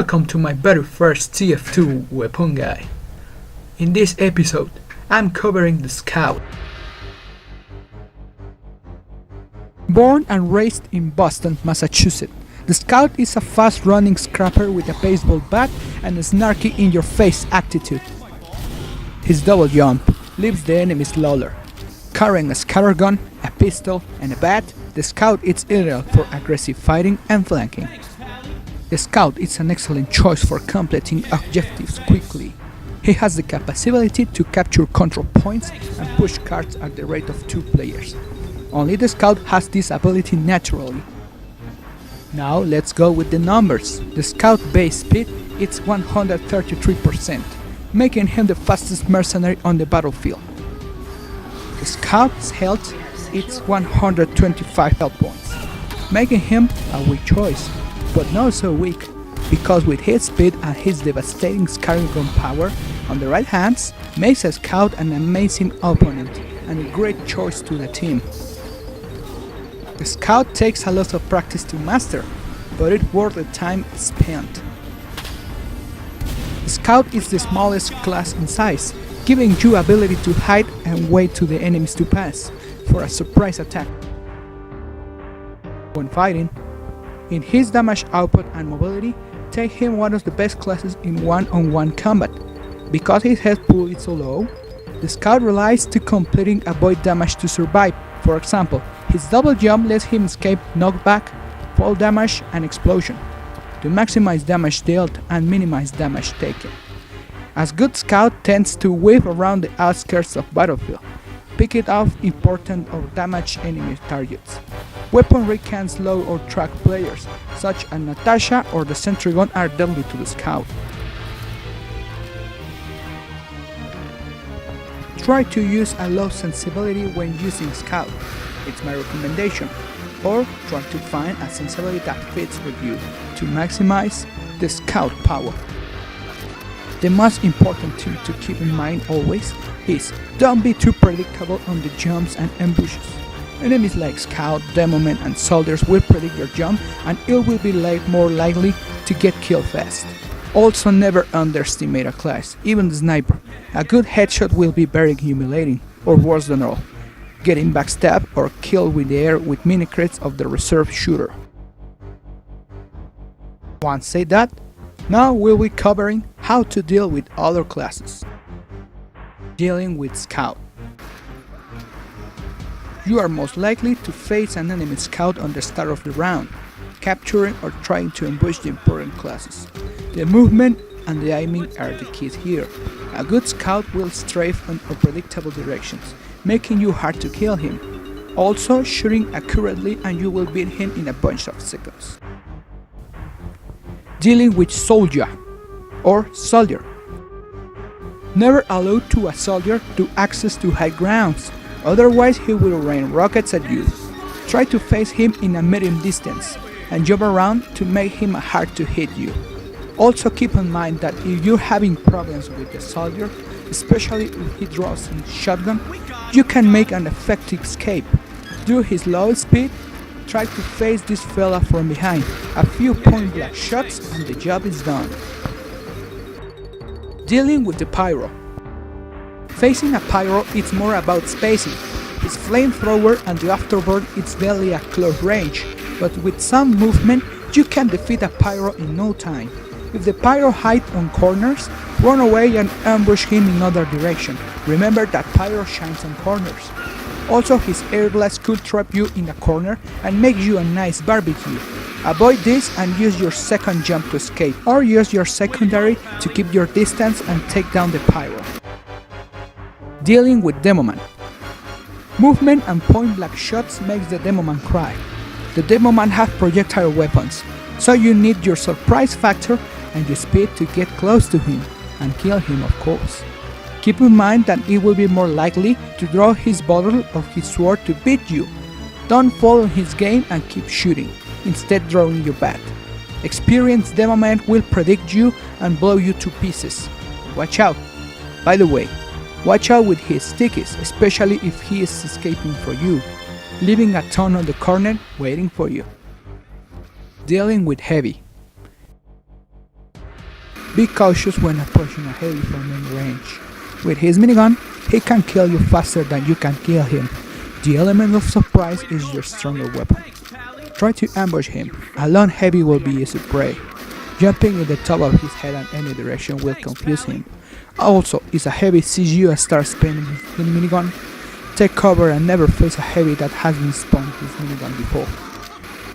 Welcome to my very first TF2 weapon guide. In this episode, I'm covering the Scout. Born and raised in Boston, Massachusetts, the Scout is a fast-running scrapper with a baseball bat and a snarky in-your-face attitude. His double jump leaves the enemy slower. Carrying a scattergun, a pistol, and a bat, the Scout is ideal for aggressive fighting and flanking. The Scout is an excellent choice for completing objectives quickly. He has the capability to capture control points and push cards at the rate of 2 players. Only the Scout has this ability naturally. Now let's go with the numbers. The Scout base speed is 133%, making him the fastest mercenary on the battlefield. The Scout's health is 125 health points, making him a weak choice. But not so weak, because with his speed and his devastating scattergun power on the right hands, makes a Scout an amazing opponent and a great choice to the team. The Scout takes a lot of practice to master, but it's worth the time spent. The Scout is the smallest class in size, giving you ability to hide and wait to the enemies to pass for a surprise attack. When fighting, in his damage output and mobility, take him one of the best classes in one-on-one combat. Because his health pool is so low, the Scout relies to completing avoid damage to survive. For example, his double jump lets him escape knockback, fall damage, and explosion, to maximize damage dealt and minimize damage taken. As good Scout tends to weave around the outskirts of battlefield, picking off important or damaged enemy targets. Weaponry can slow or track players, such as Natasha or the sentry gun are deadly to the Scout. Try to use a low sensibility when using Scout, it's my recommendation, or try to find a sensibility that fits with you to maximize the Scout power. The most important thing to keep in mind always is don't be too predictable on the jumps and ambushes. Enemies like Scout, Demomen, and soldiers will predict your jump and it will be more likely to get killed fast. Also, never underestimate a class, even the sniper. A good headshot will be very humiliating, or worse than all, getting backstabbed or killed with the air with mini crits of the reserve shooter. Once said that, now we'll be covering how to deal with other classes. Dealing with Scout. You are most likely to face an enemy Scout on the start of the round, capturing or trying to ambush the important classes. The movement and the aiming are the keys here. A good Scout will strafe in unpredictable directions, making you hard to kill him. Also, shooting accurately and you will beat him in a bunch of seconds. Dealing with Soldier or Soldier. Never allow to a soldier to access to high grounds, otherwise he will rain rockets at you. Try to face him in a medium distance and jump around to make him hard to hit you. Also keep in mind that if you're having problems with the soldier, especially if he draws his shotgun, you can make an effective escape. Due his low speed, try to face this fella from behind. A few point-blank shots and the job is done. Dealing with the Pyro. Facing a Pyro is more about spacing. His flamethrower and the afterburn is deadly at close range, but with some movement you can defeat a Pyro in no time. If the Pyro hides on corners, run away and ambush him in other direction. Remember that Pyro shines on corners. Also, his air blast could trap you in a corner and make you a nice barbecue. Avoid this and use your second jump to escape, or use your secondary to keep your distance and take down the Pyro. Dealing with Demoman. Movement and point-blank shots makes the Demoman cry. The Demoman have projectile weapons, so you need your surprise factor and your speed to get close to him and kill him, of course. Keep in mind that it will be more likely to draw his bottle of his sword to beat you. Don't follow his game and keep shooting, instead drawing your bat. Experienced Demoman will predict you and blow you to pieces. Watch out! By the way, watch out with his stickies, especially if he is escaping for you, leaving a ton on the corner waiting for you. Dealing with Heavy. Be cautious when approaching a heavy from any range. With his minigun, he can kill you faster than you can kill him. The element of surprise is your stronger weapon. Try to ambush him. A lone heavy will be easy prey. Jumping in the top of his head in any direction will confuse him. Also, if a heavy sees you and starts spinning his minigun, take cover and never face a heavy that has been spun his minigun before.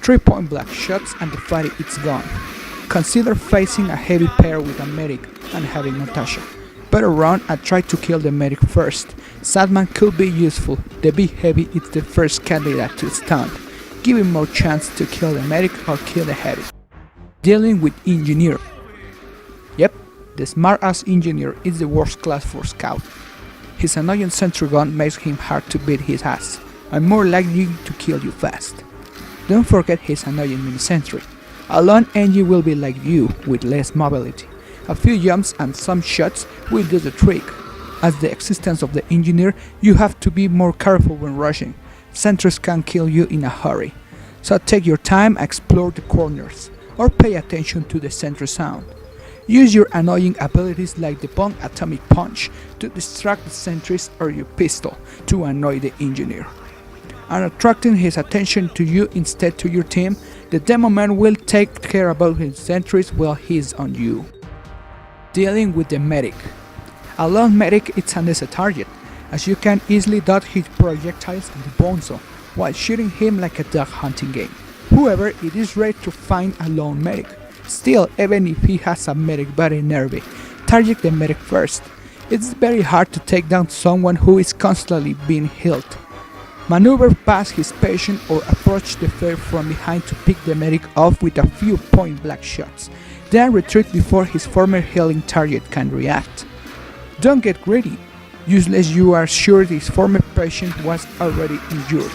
3 point blank shots and the fight is gone. Consider facing a heavy pair with a medic and having Natasha. Better run and try to kill the medic first. Sadman could be useful. The big heavy is the first candidate to stun. Give him more chance to kill the medic or kill the heavy. Dealing with engineer. Yep, the smart-ass engineer is the worst class for scout. His annoying sentry gun makes him hard to beat his ass, and more likely to kill you fast. Don't forget his annoying mini-sentry. A lone engine will be like you, with less mobility. A few jumps and some shots will do the trick. As the existence of the engineer, you have to be more careful when rushing. Sentries can kill you in a hurry. So take your time and explore the corners, or pay attention to the sentry sound. Use your annoying abilities like the bomb atomic punch to distract the sentries or your pistol to annoy the engineer. And attracting his attention to you instead to your team, the demo man will take care about his sentries while he is on you. Dealing with the medic. A lone medic is an easy target, as you can easily dodge his projectiles in the bonzo while shooting him like a dog hunting game. However, it is rare to find a lone medic. Still, even if he has a medic very nervy, target the medic first. It's very hard to take down someone who is constantly being healed. Maneuver past his patient or approach the flare from behind to pick the medic off with a few point-blank shots. Then retreat before his former healing target can react. Don't get greedy, unless you are sure his former patient was already injured.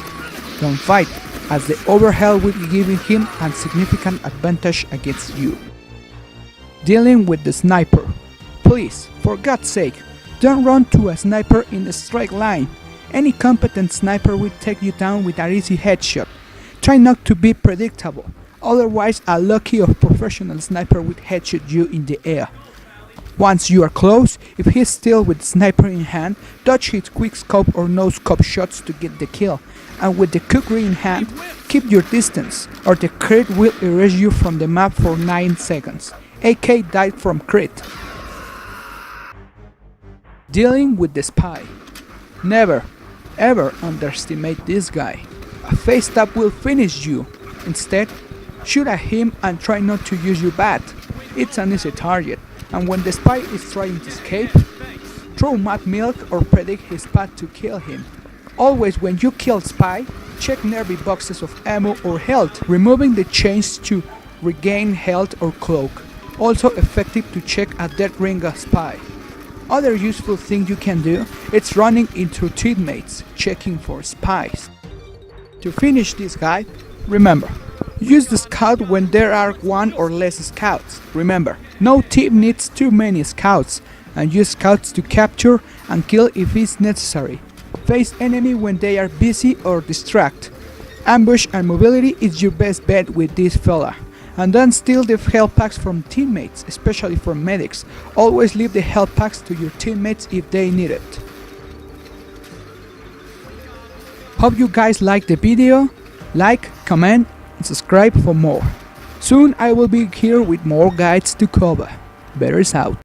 Don't fight, as the overheal will be giving him a significant advantage against you. Dealing with the sniper. Please, for God's sake, don't run to a sniper in a straight line. Any competent sniper will take you down with an easy headshot. Try not to be predictable, otherwise a lucky or professional sniper will headshot you in the air. Once you are close, if he's still with sniper in hand, dodge his quick scope or no scope shots to get the kill, and with the kukri in hand, keep your distance, or the crit will erase you from the map for 9 seconds. AK died from crit. Dealing with the spy. Never, ever underestimate this guy. A face tap will finish you. Instead, shoot at him and try not to use your bat. It's an easy target, and when the spy is trying to escape, throw mud milk or predict his path to kill him. Always when you kill spy, check nearby boxes of ammo or health, removing the chains to regain health or cloak. Also effective to check a dead ring of spy. Other useful thing you can do is running into teammates, checking for spies. To finish this guy, remember, use the scout when there are one or less scouts. Remember, no team needs too many scouts, and use scouts to capture and kill if it's necessary. Face enemy when they are busy or distract. Ambush and mobility is your best bet with this fella. And don't steal the health packs from teammates, especially from medics. Always leave the health packs to your teammates if they need it. Hope you guys liked the video. Like, comment, and subscribe for more. Soon I will be here with more guides to cover. Better out.